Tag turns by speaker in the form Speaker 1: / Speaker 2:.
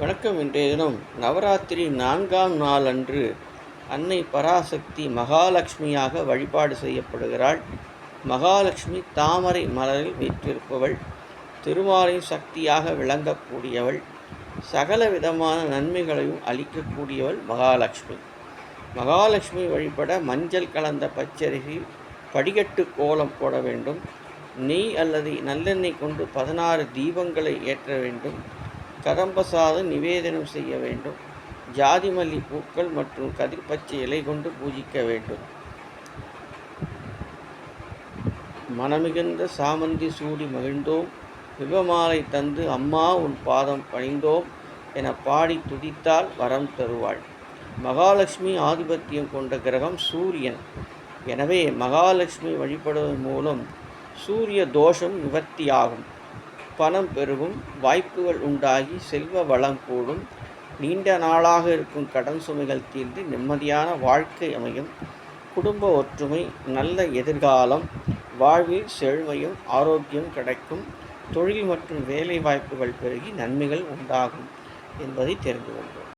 Speaker 1: வணக்கம். இன்றைய தினம் நவராத்திரி 4ஆம் நாள் அன்று அன்னை பராசக்தி மகாலட்சுமியாக வழிபாடு செய்யப்படுகிறாள். மகாலட்சுமி தாமரை மலரில் வீற்றிருப்பவள், திருமாலின் சக்தியாக விளங்கக்கூடியவள், சகல விதமான நன்மைகளையும் அளிக்கக்கூடியவள் மகாலட்சுமி. மகாலட்சுமி வழிபட மஞ்சள் கலந்த பச்சரிசி படிகட்டு கோலம் போட வேண்டும். நெய் அல்லது நல்லெண்ணெய் கொண்டு 16 தீபங்களை ஏற்ற வேண்டும். கதம்பசாதம் நிவேதனம் செய்ய வேண்டும். ஜாதிமல்லி பூக்கள் மற்றும் கதிர்பச்சை இலை கொண்டு பூஜிக்க வேண்டும். மனமிகுந்த சாமந்தி சூடி மகிழ்ந்தோம், வில்வமாலை தந்து அம்மா உன் பாதம் பணிந்தோம் என பாடி துதித்தால் வரம் தருவாள். மகாலட்சுமி ஆதிபத்தியம் கொண்ட கிரகம் சூரியன். எனவே மகாலட்சுமி வழிபடுவதன் மூலம் சூரிய தோஷம் நிவர்த்தியாகும். பணம் பெருகும், வாய்ப்புகள் உண்டாகி செல்வ வளம் கூடும், நீண்ட நாளாக இருக்கும் கடன் சுமைகள் தீர்ந்து நிம்மதியான வாழ்க்கை அமையும், குடும்ப ஒற்றுமை, நல்ல எதிர்காலம், வாழ்வில் செழுமையும் ஆரோக்கியம் கிடைக்கும், தொழில் மற்றும் வேலை வாய்ப்புகள் பெருகி நன்மைகள் உண்டாகும் என்பதை தெரிந்து கொண்டோம்.